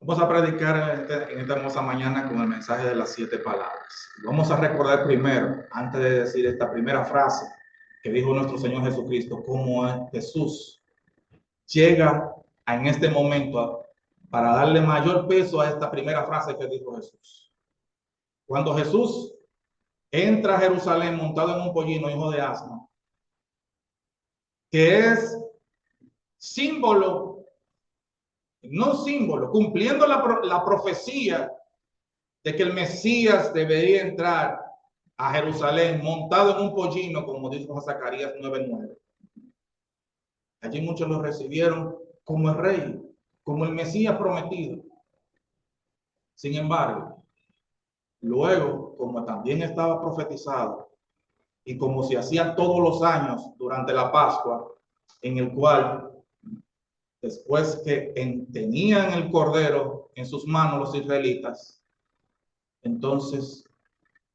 Vamos a predicar en esta hermosa mañana con el mensaje de las 7 palabras. Vamos a recordar primero, antes de decir esta primera frase que dijo nuestro Señor Jesucristo, cómo Jesús llega en este momento para darle mayor peso a esta primera frase que dijo Jesús. Cuando Jesús entra a Jerusalén montado en un pollino, hijo de asno, que es símbolo, no símbolo, cumpliendo la profecía de que el Mesías debería entrar a Jerusalén montado en un pollino, como dijo Zacarías 9:9. Allí muchos lo recibieron como el rey, como el Mesías prometido. Sin embargo, luego, como también estaba profetizado y como se hacía todos los años durante la Pascua, en el cual después que tenían el cordero en sus manos los israelitas, entonces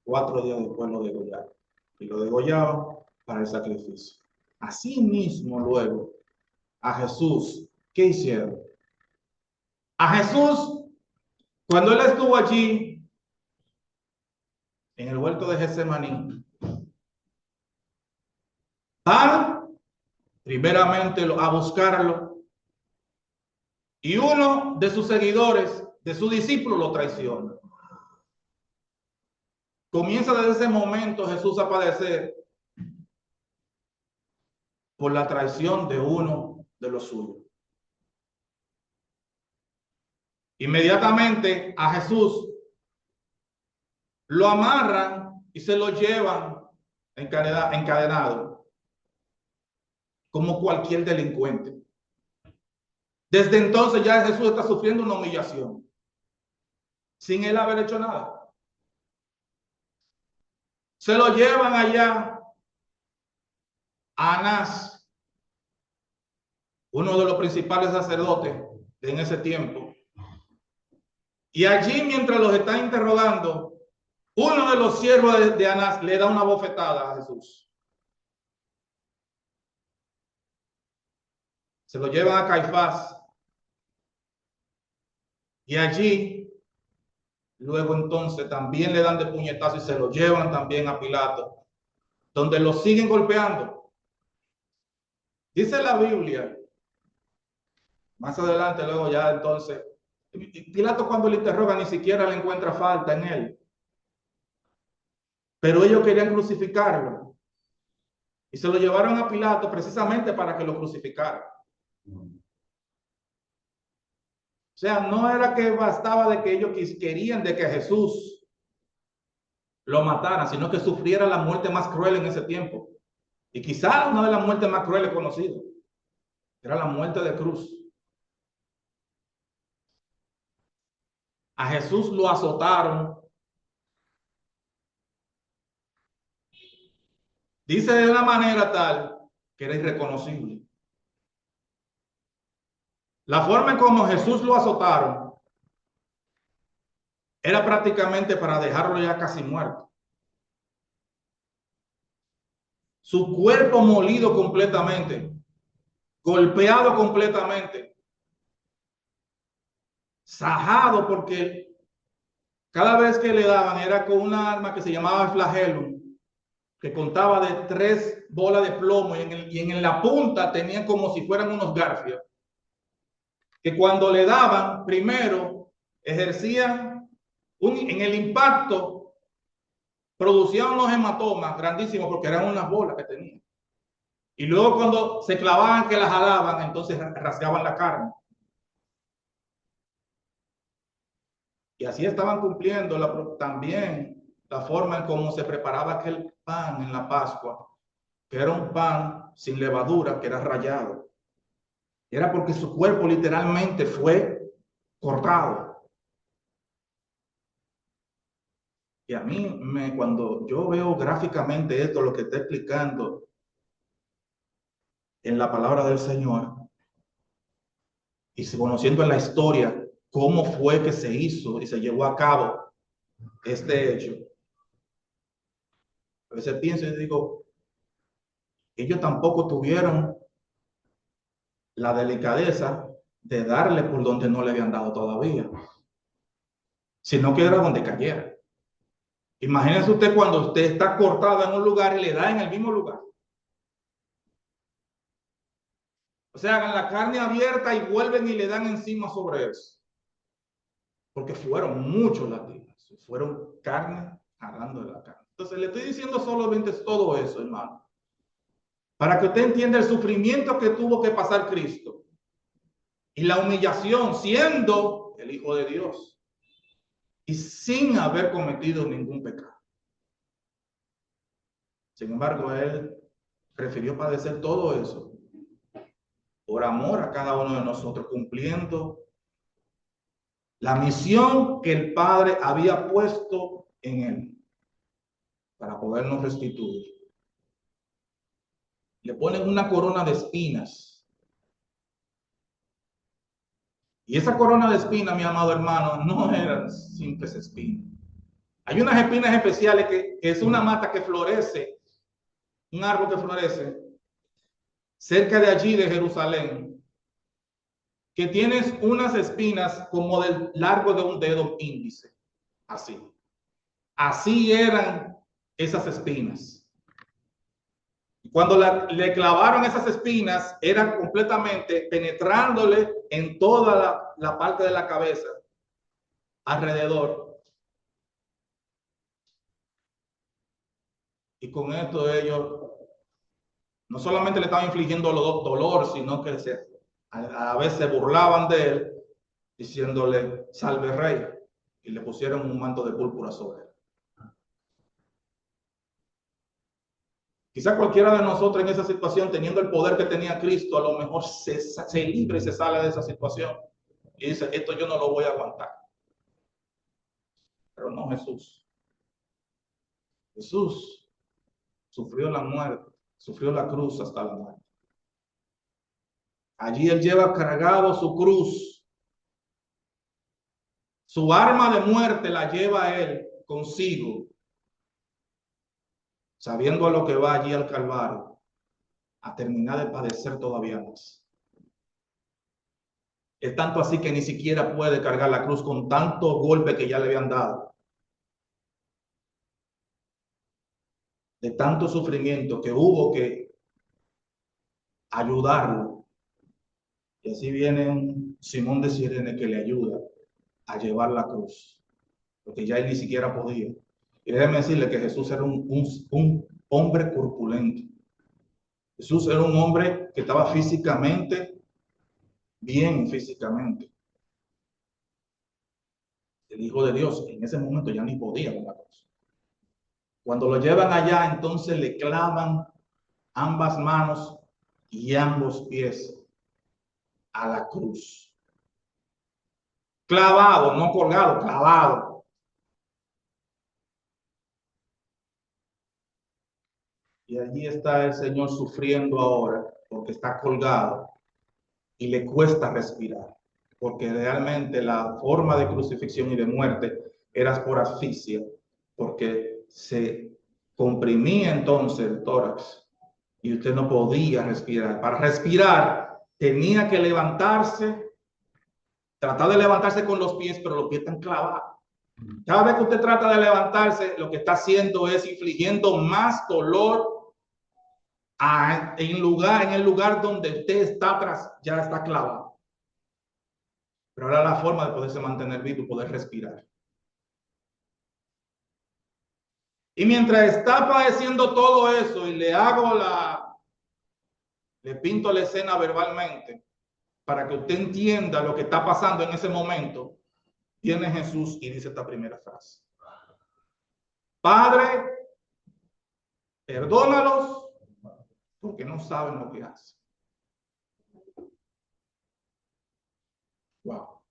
4 días después lo degollaron. Y lo degollaban para el sacrificio. Así mismo luego, a Jesús, ¿qué hicieron? A Jesús, cuando él estuvo allí, en el huerto de Getsemaní, van primeramente a buscarlo, y uno de sus seguidores, de su discípulo, lo traiciona. Comienza desde ese momento Jesús a padecer por la traición de uno de los suyos. Inmediatamente a Jesús lo amarran y se lo llevan encadenado, como cualquier delincuente. Desde entonces ya Jesús está sufriendo una humillación, sin él haber hecho nada. Se lo llevan allá a Anás, uno de los principales sacerdotes en ese tiempo. Y allí, mientras los está interrogando, uno de los siervos de Anás le da una bofetada a Jesús. Se lo llevan a Caifás. Y allí, luego entonces, también le dan de puñetazo y se lo llevan también a Pilato, donde lo siguen golpeando. Dice la Biblia, más adelante, luego ya entonces, Pilato cuando le interroga ni siquiera le encuentra falta en él. Pero ellos querían crucificarlo. Y se lo llevaron a Pilato precisamente para que lo crucificara. O sea, no era que bastaba de que ellos querían de que Jesús lo mataran, sino que sufriera la muerte más cruel en ese tiempo. Y quizá una de las muertes más crueles conocidas era la muerte de cruz. A Jesús lo azotaron. Dice de una manera tal que era irreconocible. La forma en como Jesús lo azotaron era prácticamente para dejarlo ya casi muerto. Su cuerpo molido completamente, golpeado completamente, sajado, porque cada vez que le daban era con una arma que se llamaba flagelo, que contaba de 3 bolas de plomo, y en la punta tenían como si fueran unos garfios, que cuando le daban, primero ejercían en el impacto, producían unos hematomas grandísimos porque eran unas bolas que tenían. Y luego cuando se clavaban, que las jalaban, entonces rasgaban la carne. Y así estaban cumpliendo también la forma en cómo se preparaba aquel pan en la Pascua, que era un pan sin levadura, que era rallado. Era porque su cuerpo literalmente fue cortado. Y a mí, cuando yo veo gráficamente esto, lo que está explicando en la palabra del Señor, y conociendo en la historia cómo fue que se hizo y se llevó a cabo este hecho, a veces pienso y digo, ellos tampoco tuvieron la delicadeza de darle por donde no le habían dado todavía, sino que era donde cayera. Imagínese usted cuando usted está cortado en un lugar y le da en el mismo lugar. O sea, hagan la carne abierta y vuelven y le dan encima sobre eso. Porque fueron muchos latigazos, fueron carne jalando de la carne. Entonces le estoy diciendo solamente todo eso, hermano, para que usted entienda el sufrimiento que tuvo que pasar Cristo y la humillación siendo el Hijo de Dios y sin haber cometido ningún pecado. Sin embargo, él prefirió padecer todo eso por amor a cada uno de nosotros, cumpliendo la misión que el Padre había puesto en él para podernos restituir. Le ponen una corona de espinas. Y esa corona de espinas, mi amado hermano, no eran simples espinas. Hay unas espinas especiales que es una mata que florece, un árbol que florece cerca de allí de Jerusalén, que tienes unas espinas como del largo de un dedo índice. Así. Así eran esas espinas. Cuando le clavaron esas espinas, eran completamente penetrándole en toda la parte de la cabeza, alrededor. Y con esto ellos no solamente le estaban infligiendo dolor, sino que a veces se burlaban de él, diciéndole, salve rey, y le pusieron un manto de púrpura sobre él. Quizá cualquiera de nosotros en esa situación, teniendo el poder que tenía Cristo, a lo mejor se libre y se sale de esa situación. Y dice, esto yo no lo voy a aguantar. Pero no Jesús. Jesús sufrió la muerte, sufrió la cruz hasta la muerte. Allí él lleva cargado su cruz. Su arma de muerte la lleva él consigo, sabiendo a lo que va allí al Calvario, a terminar de padecer todavía más. Es tanto así que ni siquiera puede cargar la cruz con tanto golpe que ya le habían dado. De tanto sufrimiento que hubo que ayudarlo. Y así viene un Simón de Sirene que le ayuda a llevar la cruz, porque ya él ni siquiera podía. Y déjeme decirle que Jesús era un hombre corpulento. Jesús era un hombre que estaba físicamente bien, físicamente. El Hijo de Dios en ese momento ya ni podía con la cruz. Cuando lo llevan allá, entonces le clavan ambas manos y ambos pies a la cruz. Clavado, no colgado, clavado. Y allí está el Señor sufriendo ahora porque está colgado y le cuesta respirar, porque realmente la forma de crucifixión y de muerte era por asfixia, porque se comprimía entonces el tórax y usted no podía respirar. Para respirar tenía que levantarse, tratar de levantarse con los pies, pero los pies están clavados. Cada vez que usted trata de levantarse, lo que está haciendo es infligiendo más dolor en el lugar donde usted está atrás, ya está clavado. Pero ahora la forma de poderse mantener vivo y poder respirar. Y mientras está padeciendo todo eso y le pinto la escena verbalmente para que usted entienda lo que está pasando en ese momento, viene Jesús y dice esta primera frase. Padre, perdónalos porque no saben lo que hacen. Wow.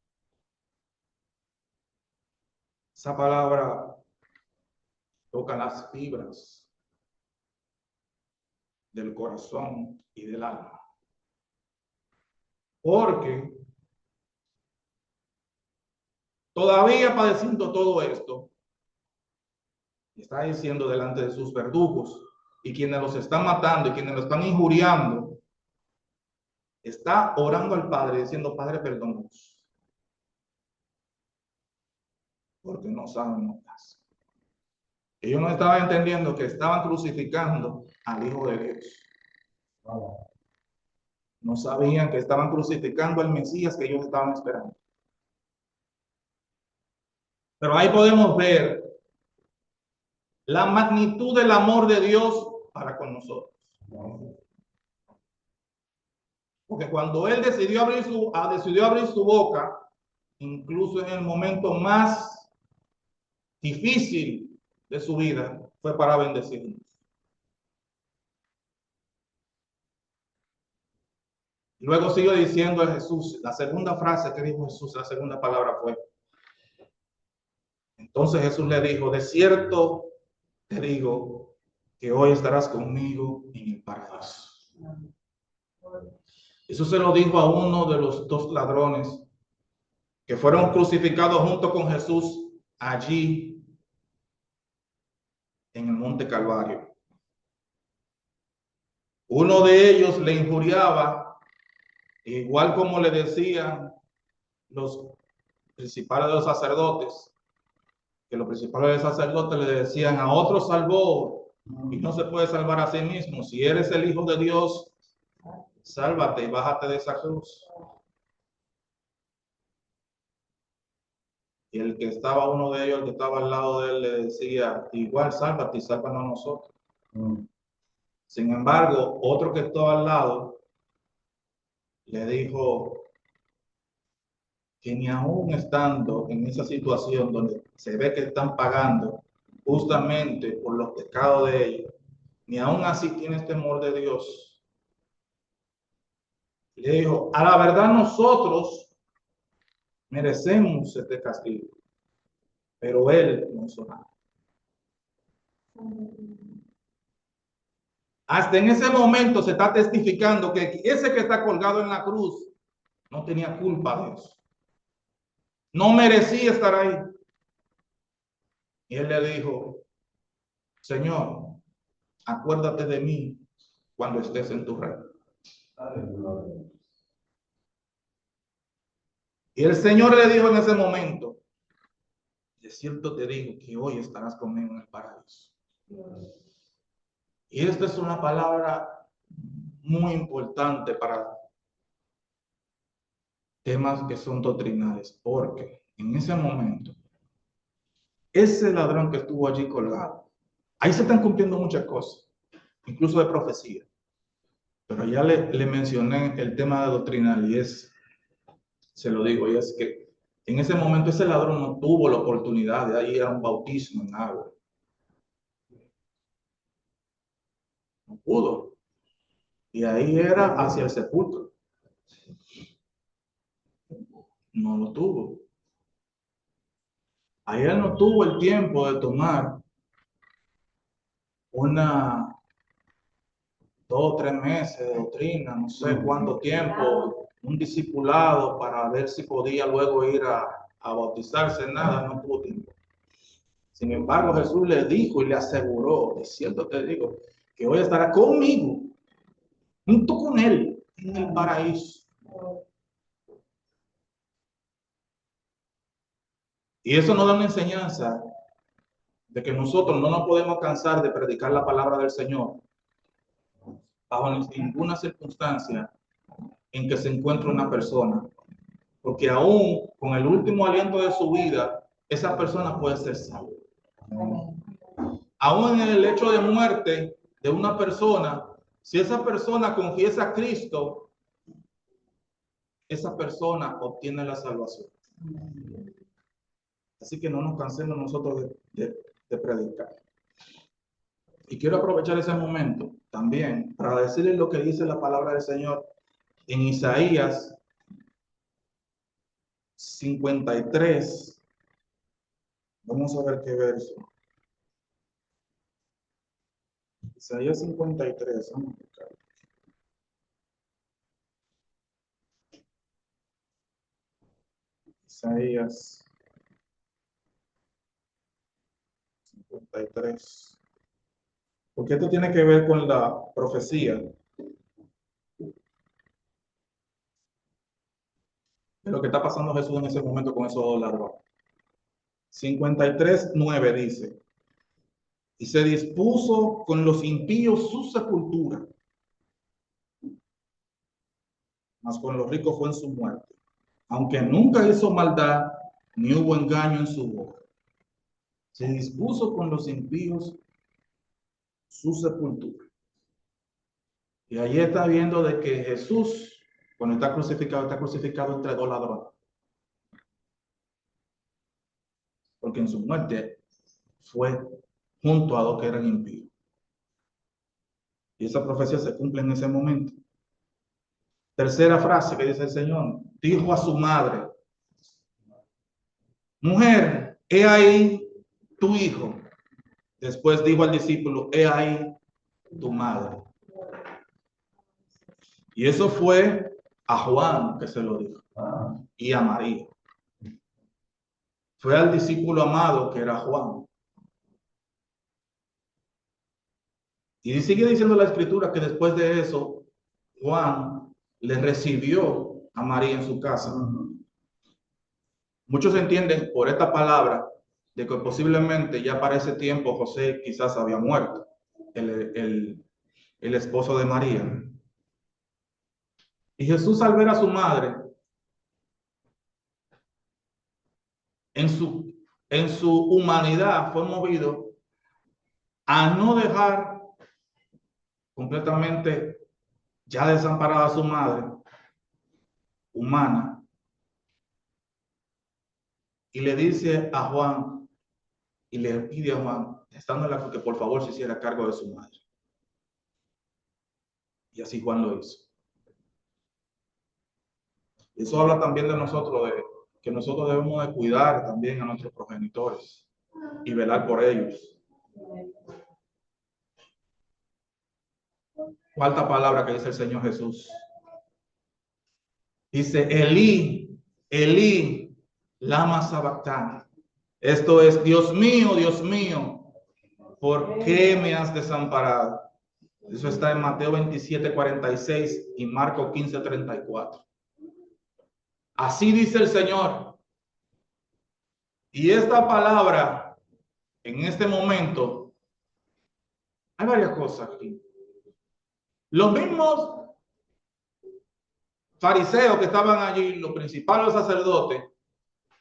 Esa palabra toca las fibras del corazón y del alma. Porque todavía padeciendo todo esto, está diciendo delante de sus verdugos y quienes los están matando y quienes los están injuriando, está orando al Padre diciendo, Padre, perdónanos, porque no saben lo que hacen. Ellos no estaban entendiendo que estaban crucificando al Hijo de Dios. No sabían que estaban crucificando al Mesías que ellos estaban esperando. Pero ahí podemos ver la magnitud del amor de Dios para con nosotros. Porque cuando Él decidió abrir su boca, incluso en el momento más difícil de su vida, fue para bendecirnos. Luego sigue diciendo a Jesús, la segunda frase que dijo Jesús, la segunda palabra fue, entonces Jesús le dijo, de cierto te digo que hoy estarás conmigo en el paraíso. Eso se lo dijo a uno de los dos ladrones que fueron crucificados junto con Jesús allí en el monte Calvario. Uno de ellos le injuriaba, igual como le decían los principales de los sacerdotes, que los principales de los sacerdotes le decían, a otro salvó y no se puede salvar a sí mismo. Si eres el Hijo de Dios, sálvate y bájate de esa cruz. Y el que estaba, uno de ellos, el que estaba al lado de él, le decía, igual sálvate y sálvanos a nosotros. Sin embargo, otro que estaba al lado le dijo que ni aún estando en esa situación donde se ve que están pagando justamente por los pecados de ellos, ni aún así tienes temor de Dios. Le dijo, a la verdad nosotros merecemos este castigo, pero él no hizo nada. Hasta en ese momento se está testificando que ese que está colgado en la cruz no tenía culpa de eso. No merecía estar ahí. Y él le dijo, Señor, acuérdate de mí cuando estés en tu reino. Y el Señor le dijo en ese momento, de cierto te digo que hoy estarás conmigo en el paraíso. Y esta es una palabra muy importante para temas que son doctrinales, porque en ese momento, ese ladrón que estuvo allí colgado, ahí se están cumpliendo muchas cosas, incluso de profecía. Pero ya le mencioné el tema de doctrinal y se lo digo, y es que en ese momento ese ladrón no tuvo la oportunidad de ir a un bautismo en agua. No pudo. Y ahí era hacia el sepulcro. No lo tuvo. Ahí él no tuvo el tiempo de tomar una 2 o 3 meses de doctrina, no sé cuánto tiempo, un discipulado para ver si podía luego ir a bautizarse, nada, no tuvo tiempo. Sin embargo, Jesús le dijo y le aseguró, de cierto te digo, que hoy estará conmigo, junto con él, en el paraíso. Y eso nos da una enseñanza de que nosotros no nos podemos cansar de predicar la palabra del Señor bajo ninguna circunstancia en que se encuentre una persona, porque aún con el último aliento de su vida, esa persona puede ser salva. Aún en el hecho de muerte de una persona, si esa persona confiesa a Cristo, esa persona obtiene la salvación. Así que no nos cansemos nosotros de predicar. Y quiero aprovechar ese momento también para decirles lo que dice la palabra del Señor en Isaías 53. Vamos a ver qué verso. Isaías 53. Vamos a buscar. Isaías 53. Porque esto tiene que ver con la profecía. de lo que está pasando Jesús en ese momento con esos dos ladrones. 53:9 dice, y se dispuso con los impíos su sepultura, mas con los ricos fue en su muerte, aunque nunca hizo maldad, ni hubo engaño en su boca. Se dispuso con los impíos su sepultura. Y allí está viendo de que Jesús, cuando está crucificado entre dos ladrones. Porque en su muerte fue junto a dos que eran impíos. Y esa profecía se cumple en ese momento. Tercera frase que dice el Señor, dijo a su madre, mujer, he ahí tu hijo. Después dijo al discípulo, he ahí tu madre. Y eso fue a Juan que se lo dijo, y a María. Fue al discípulo amado que era Juan. Y sigue diciendo la escritura que después de eso, Juan le recibió a María en su casa. Muchos entienden por esta palabra de que posiblemente ya para ese tiempo José quizás había muerto, el esposo de María. Y Jesús, al ver a su madre en su humanidad, fue movido a no dejar completamente ya desamparada a su madre humana. Y le dice a Juan, y le pide a Juan, estando en la cruz, que por favor se hiciera cargo de su madre. Y así Juan lo hizo. Eso habla también de nosotros, de que nosotros debemos de cuidar también a nuestros progenitores y velar por ellos. Cuarta palabra que dice el Señor Jesús. Dice, Elí, Elí, lama sabactani. Esto es, Dios mío, ¿por qué me has desamparado? Eso está en Mateo 27:46 y Marcos 15:34. Así dice el Señor. Y esta palabra, en este momento, hay varias cosas aquí. Los mismos fariseos que estaban allí, los principales sacerdotes,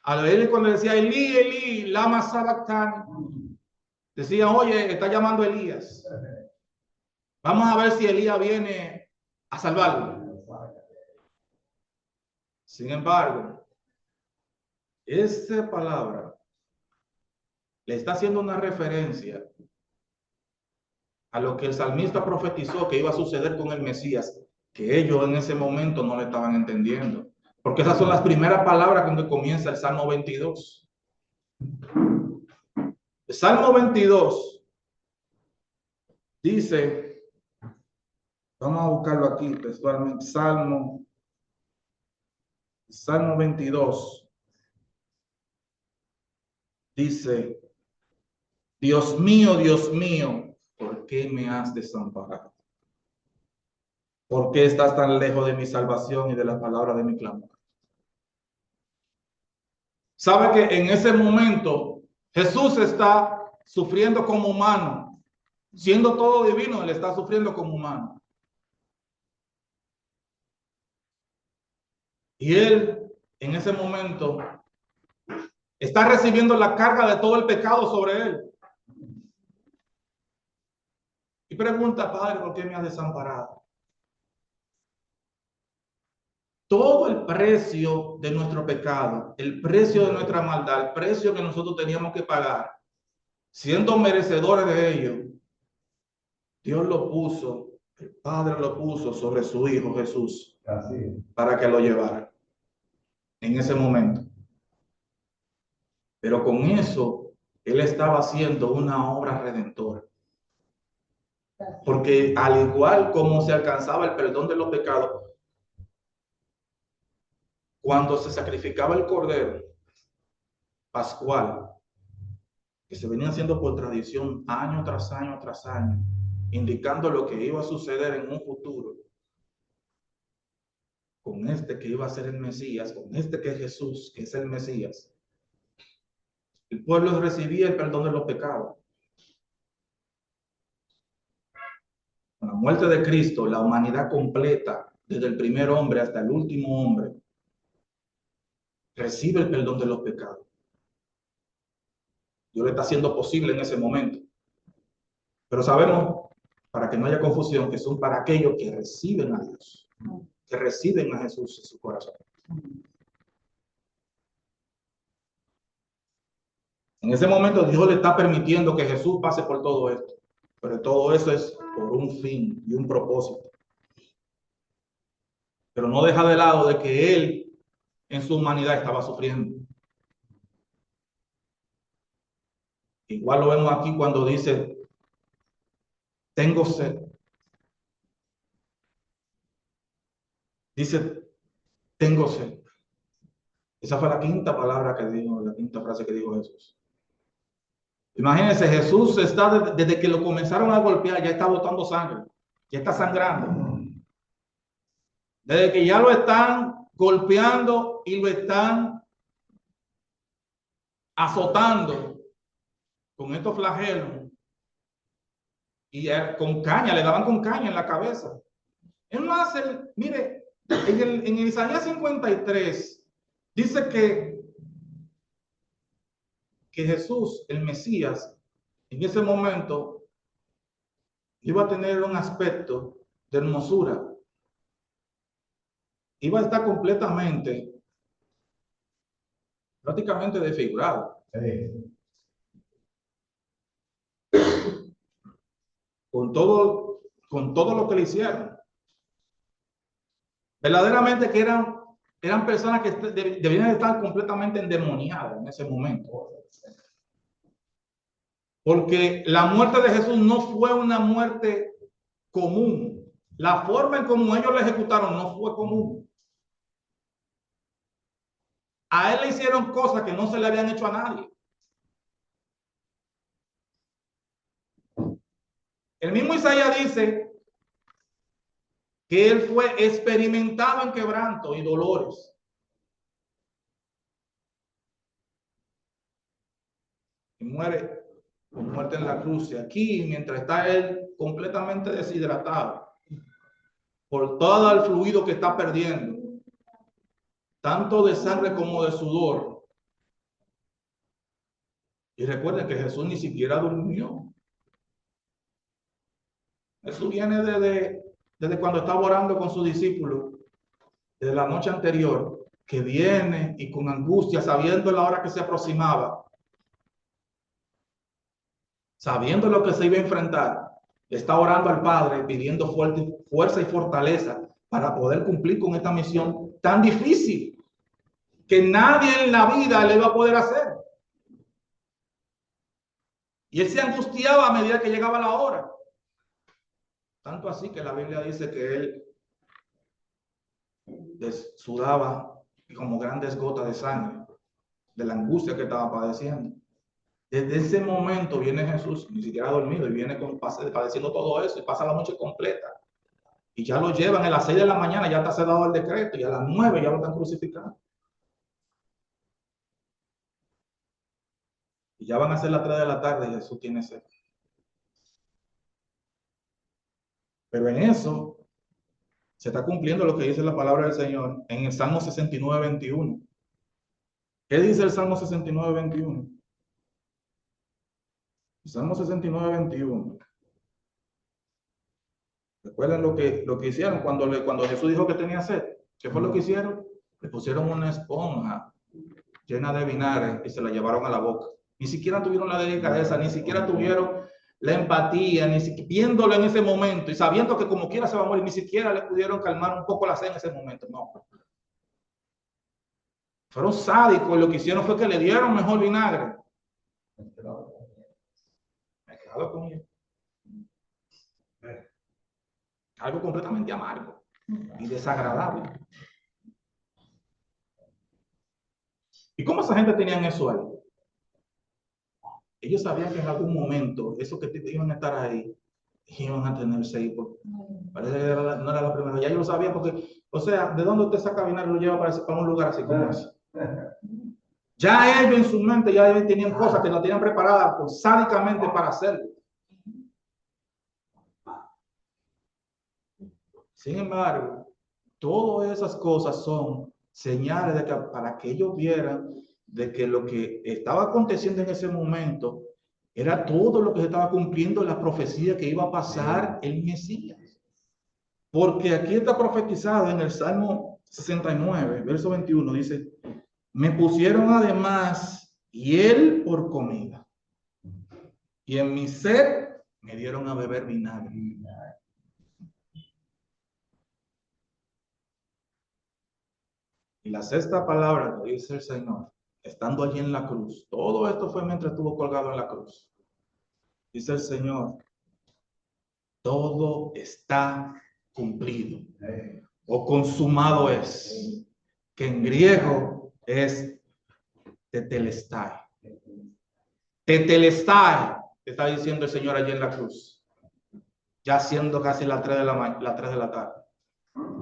al ver cuando decía Elí, Elí, lama sabactani, decían, oye, está llamando a Elías. Vamos a ver si Elías viene a salvarlo. Sin embargo, esta palabra le está haciendo una referencia a lo que el salmista profetizó que iba a suceder con el Mesías, que ellos en ese momento no le estaban entendiendo. Porque esas son las primeras palabras con que comienza el Salmo 22. El Salmo 22 dice, vamos a buscarlo aquí textualmente, Salmo 22 dice, Dios mío, ¿por qué me has desamparado? ¿Por qué estás tan lejos de mi salvación y de la palabra de mi clamor? Sabe que en ese momento Jesús está sufriendo como humano, siendo todo divino, él está sufriendo como humano. Y él en ese momento está recibiendo la carga de todo el pecado sobre él. Y pregunta, Padre, ¿por qué me has desamparado? Todo el precio de nuestro pecado, el precio de nuestra maldad, el precio que nosotros teníamos que pagar, siendo merecedores de ello, Dios lo puso, el Padre lo puso sobre su Hijo Jesús, para que lo llevara en ese momento. Pero con eso, Él estaba haciendo una obra redentora. Porque al igual como se alcanzaba el perdón de los pecados, cuando se sacrificaba el cordero pascual, que se venía haciendo por tradición año tras año tras año, indicando lo que iba a suceder en un futuro, con este que iba a ser el Mesías, con este que es Jesús, que es el Mesías, el pueblo recibía el perdón de los pecados. Con la muerte de Cristo, la humanidad completa, desde el primer hombre hasta el último hombre, recibe el perdón de los pecados. Dios le está haciendo posible en ese momento. Pero sabemos, para que no haya confusión, que son para aquellos que reciben a Dios, que reciben a Jesús en su corazón. En ese momento Dios le está permitiendo que Jesús pase por todo esto. Pero todo eso es por un fin y un propósito. Pero no deja de lado de que Él en su humanidad estaba sufriendo. Igual lo vemos aquí cuando dice, tengo sed. Dice, tengo sed. Esa fue la quinta palabra que dijo, la quinta frase que dijo Jesús. Imagínense, Jesús está desde que lo comenzaron a golpear, ya está botando sangre, ya está sangrando. Desde que ya lo están golpeando y lo están azotando con estos flagelos y con caña, le daban con caña en la cabeza. Es más, mire, en el Isaías 53 dice que Jesús, el Mesías, en ese momento iba a tener un aspecto de hermosura. Iba a estar prácticamente desfigurado. Sí. Con todo lo que le hicieron. Verdaderamente que eran personas que debían estar completamente endemoniadas en ese momento. Porque la muerte de Jesús no fue una muerte común. La forma en cómo ellos lo ejecutaron no fue común. A él le hicieron cosas que no se le habían hecho a nadie. El mismo Isaías dice que él fue experimentado en quebranto y dolores. Y muere con muerte en la cruz. Y aquí, mientras está él completamente deshidratado por todo el fluido que está perdiendo, tanto de sangre como de sudor. Y recuerden que Jesús ni siquiera durmió. Jesús viene desde cuando estaba orando con sus discípulos, desde la noche anterior, que viene y con angustia, sabiendo la hora que se aproximaba, sabiendo lo que se iba a enfrentar, está orando al Padre, pidiendo fuerza y fortaleza para poder cumplir con esta misión tan difícil que nadie en la vida le va a poder hacer. Y él se angustiaba a medida que llegaba la hora. Tanto así que la Biblia dice que él sudaba como grandes gotas de sangre de la angustia que estaba padeciendo. Desde ese momento viene Jesús, ni siquiera dormido, y viene padeciendo todo eso y pasa la noche completa. Y ya lo llevan a las 6 de la mañana, ya está dado el decreto, y a las 9 ya lo están crucificando. Y ya van a ser las 3 de la tarde y Jesús tiene sed. Pero en eso se está cumpliendo lo que dice la palabra del Señor en el Salmo 69, 21. ¿Qué dice el Salmo 69, 21? El Salmo 69, 21. ¿Recuerdan lo que hicieron cuando Jesús dijo que tenía sed? ¿Qué fue lo que hicieron? Le pusieron una esponja llena de vinagre y se la llevaron a la boca. Ni siquiera tuvieron la delicadeza, ni siquiera tuvieron la empatía, ni siquiera viéndolo en ese momento y sabiendo que como quiera se va a morir, ni siquiera le pudieron calmar un poco la sed en ese momento. No. Fueron sádicos y lo que hicieron fue que le dieron mejor vinagre. Mezclado con él. Algo completamente amargo y desagradable. ¿Y cómo esa gente tenían eso ahí? Ellos sabían que en algún momento, esos que iban a estar ahí, iban a tenerse ahí. Parece que no era la primera. Ya ellos lo sabían porque O sea, ¿de dónde usted saca vinagre y lo lleva para un lugar así como ese? Ya ellos en su mente ya tenían cosas que no tenían preparadas pues, sádicamente para hacerlo. Sin embargo, todas esas cosas son señales de que, para que ellos vieran de que lo que estaba aconteciendo en ese momento era todo lo que se estaba cumpliendo la profecía que iba a pasar el Mesías. Porque aquí está profetizado en el Salmo 69, verso 21, dice, me pusieron además hiel por comida, y en mi sed me dieron a beber vinagre. Y la sexta palabra que dice el Señor, estando allí en la cruz, todo esto fue mientras estuvo colgado en la cruz. Dice el Señor, todo está cumplido o consumado es, que en griego es tetelestai. Tetelestai, está diciendo el Señor allí en la cruz, ya siendo casi las 3 de la tarde,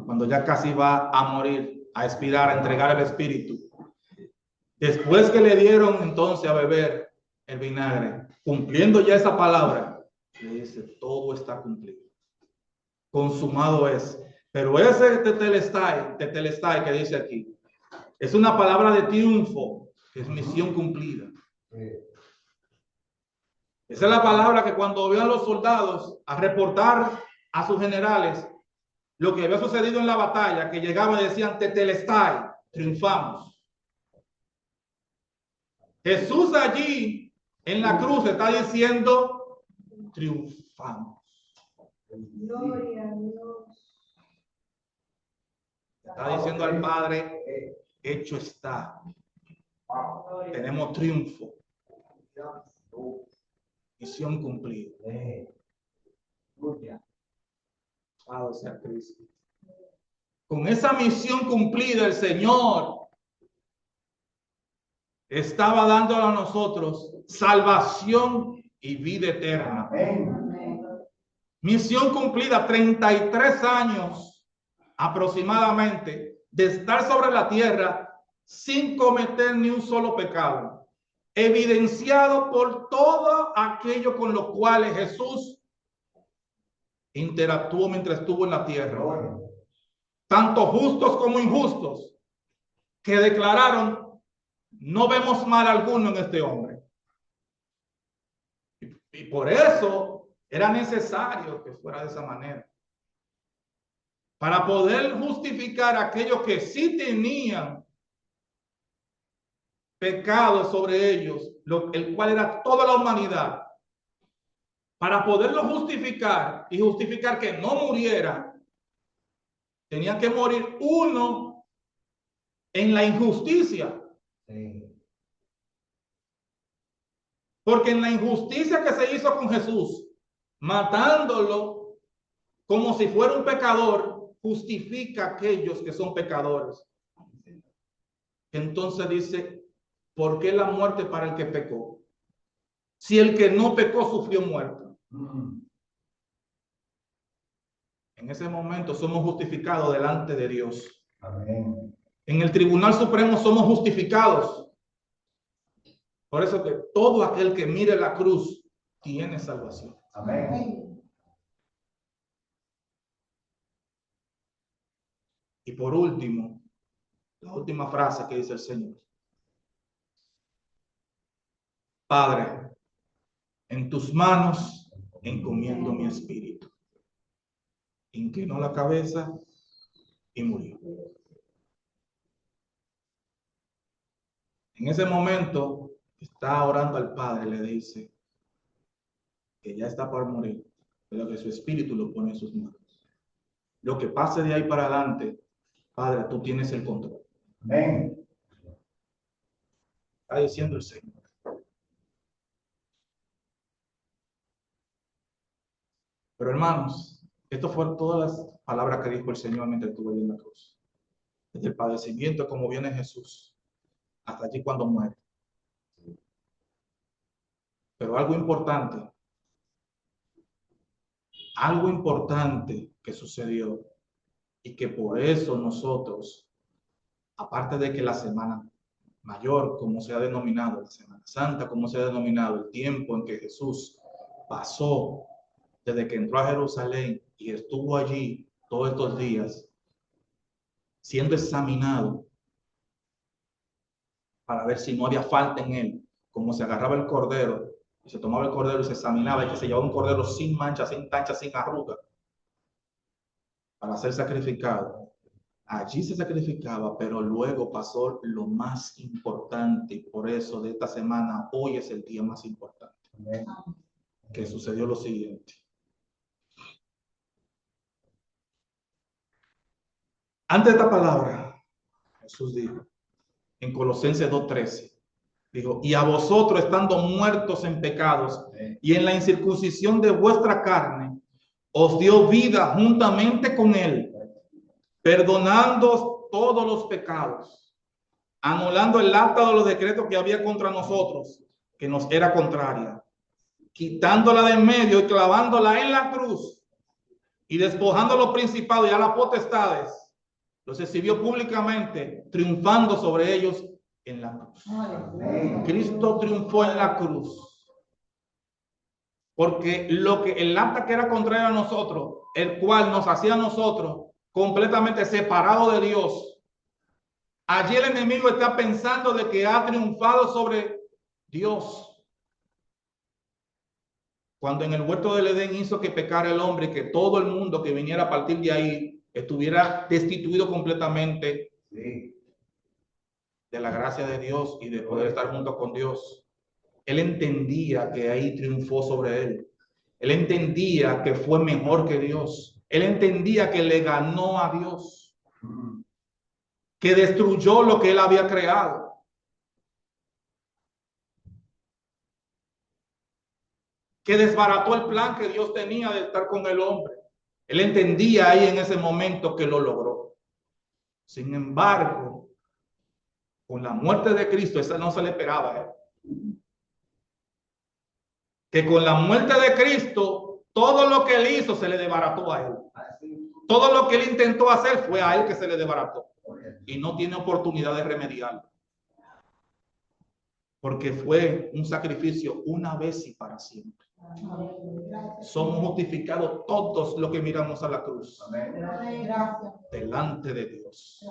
cuando ya casi va a morir, a expirar, a entregar el Espíritu. Después que le dieron entonces a beber el vinagre, cumpliendo ya esa palabra, le dice, todo está cumplido. Consumado es. Pero ese tetelestai que dice aquí, es una palabra de triunfo, que es misión cumplida. Esa es la palabra que cuando vean los soldados a reportar a sus generales lo que había sucedido en la batalla, que llegaban y decían, tetelestai, triunfamos. Jesús allí en la cruz está diciendo, triunfamos. Gloria a Dios. Está diciendo al Padre, hecho está. Tenemos triunfo. Misión cumplida. Alabado sea Cristo. Con esa misión cumplida, el Señor estaba dando a nosotros salvación y vida eterna. Misión cumplida, 33 años aproximadamente de estar sobre la tierra sin cometer ni un solo pecado, evidenciado por todo aquello con lo cual Jesús interactuó mientras estuvo en la tierra, tanto justos como injustos, que declararon, no vemos mal alguno en este hombre. Y por eso era necesario que fuera de esa manera, para poder justificar a aquellos que sí tenían pecado sobre ellos, el cual era toda la humanidad, para poderlo justificar y justificar que no muriera, tenía que morir uno en la injusticia. Porque en la injusticia que se hizo con Jesús, matándolo como si fuera un pecador, justifica a aquellos que son pecadores. Entonces dice, ¿por qué la muerte para el que pecó? Si el que no pecó sufrió muerte. En ese momento somos justificados delante de Dios. Amén. En el Tribunal Supremo somos justificados. Por eso que todo aquel que mire la cruz tiene salvación. Amén. Y por último, la última frase que dice el Señor. Padre, en tus manos encomiendo mi espíritu. Inclinó la cabeza y murió. En ese momento está orando al Padre, le dice que ya está por morir, pero que su espíritu lo pone en sus manos. Lo que pase de ahí para adelante, Padre, tú tienes el control. Amén. Está diciendo el Señor. Pero hermanos, esto fueron todas las palabras que dijo el Señor mientras estuvo allí en la cruz. Desde el padecimiento, como viene Jesús, hasta allí cuando muere. Pero algo importante que sucedió, Y que por eso nosotros, aparte de que la semana mayor, como se ha denominado, la Semana Santa, como se ha denominado, el tiempo en que Jesús pasó desde que entró a Jerusalén y estuvo allí todos estos días, siendo examinado para ver si no había falta en él, como se agarraba el cordero, y se tomaba el cordero y se examinaba, y que se llevaba un cordero sin mancha, sin tacha, sin arruga, para ser sacrificado. Allí se sacrificaba, pero luego pasó lo más importante, y por eso de esta semana, hoy es el día más importante. Que sucedió lo siguiente. Antes de esta palabra, Jesús dijo, en Colosenses 2:13, dijo, y a vosotros estando muertos en pecados y en la incircuncisión de vuestra carne, os dio vida juntamente con él, perdonando todos los pecados, anulando el acta de los decretos que había contra nosotros, que nos era contraria, quitándola de en medio y clavándola en la cruz, y despojando a los principados y a las potestades, los exhibió públicamente, triunfando sobre ellos en la cruz. Cristo triunfó en la cruz, porque el acta que era contrario a nosotros, el cual nos hacía a nosotros completamente separados de Dios, allí el enemigo está pensando de que ha triunfado sobre Dios. Cuando en el huerto del Edén hizo que pecara el hombre y que todo el mundo que viniera a partir de ahí estuviera destituido completamente de la gracia de Dios y de poder estar junto con Dios. Él entendía que ahí triunfó sobre él. Él entendía que fue mejor que Dios. Él entendía que le ganó a Dios, que destruyó lo que él había creado. Que desbarató el plan que Dios tenía de estar con el hombre. Él entendía ahí en ese momento que lo logró. Sin embargo, con la muerte de Cristo, esa no se le esperaba. Que con la muerte de Cristo, todo lo que él hizo se le desbarató a él. Todo lo que él intentó hacer fue a él que se le desbarató. Y no tiene oportunidad de remediarlo. Porque fue un sacrificio una vez y para siempre. Somos justificados todos los que miramos a la cruz. Delante de Dios.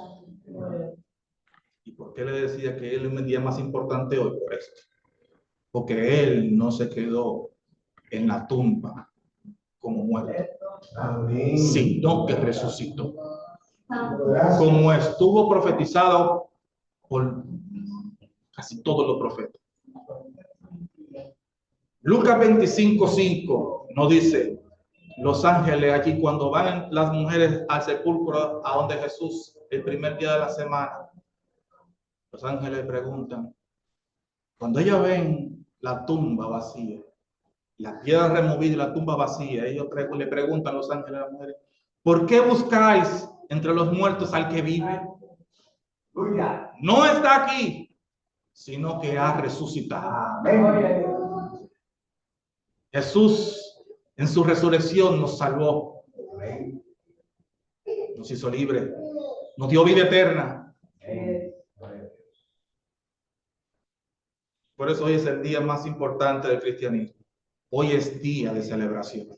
¿Y por qué le decía que él es el día más importante hoy? Por esto. Porque él no se quedó en la tumba como muerto, sino que resucitó. Como estuvo profetizado por casi todos los profetas. Lucas 25:5 nos dice, los ángeles aquí cuando van las mujeres al sepulcro a donde Jesús el primer día de la semana, los ángeles preguntan, cuando ellas ven la tumba vacía, la piedra removida y la tumba vacía, ellos le preguntan a los ángeles a las mujeres, ¿por qué buscáis entre los muertos al que vive? No está aquí, sino que ha resucitado. Jesús en su resurrección nos salvó, nos hizo libre, nos dio vida eterna. Por eso hoy es el día más importante del cristianismo. Hoy es día de celebración.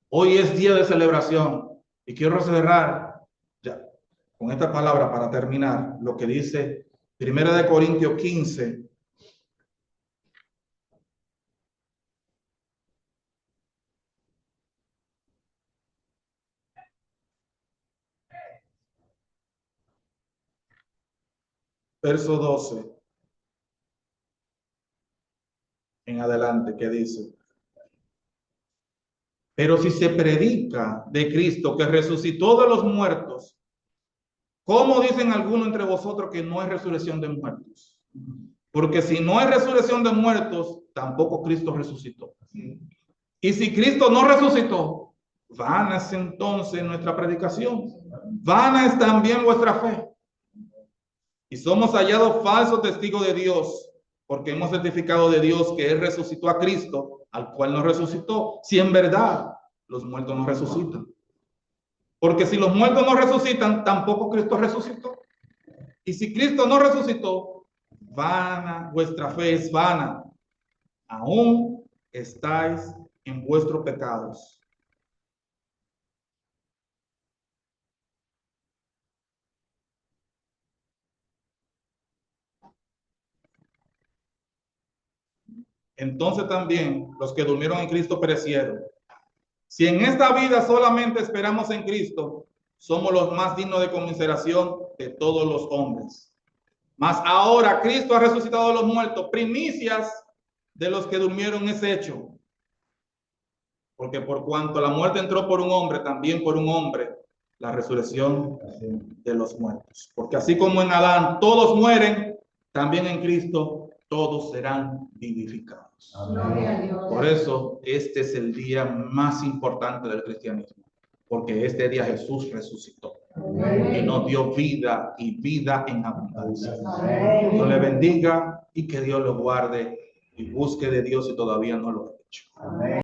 Hoy es día de celebración. Y quiero cerrar ya con esta palabra para terminar lo que dice 1 Corintios 15. Verso 12 en adelante, que dice, pero si se predica de Cristo que resucitó de los muertos, ¿cómo dicen algunos entre vosotros que no hay resurrección de muertos? Porque si no hay resurrección de muertos, tampoco Cristo resucitó. Y si Cristo no resucitó, vana es entonces nuestra predicación, vana es también vuestra fe. Y somos hallados falsos testigos de Dios, porque hemos certificado de Dios que Él resucitó a Cristo, al cual no resucitó, si en verdad los muertos no resucitan. Porque si los muertos no resucitan, tampoco Cristo resucitó. Y si Cristo no resucitó, vana, vuestra fe es vana. Aún estáis en vuestros pecados. Entonces también los que durmieron en Cristo perecieron. Si en esta vida solamente esperamos en Cristo, somos los más dignos de conmiseración de todos los hombres. Mas ahora Cristo ha resucitado de los muertos, primicias de los que durmieron es hecho. Porque por cuanto la muerte entró por un hombre, también por un hombre la resurrección de los muertos. Porque así como en Adán todos mueren, también en Cristo todos serán vivificados. Amén. Por eso este es el día más importante del cristianismo, porque este día Jesús resucitó. Amén. Y nos dio vida y vida en abundancia. Amén. Dios le bendiga y que Dios lo guarde y busque de Dios si todavía no lo ha hecho. Amén.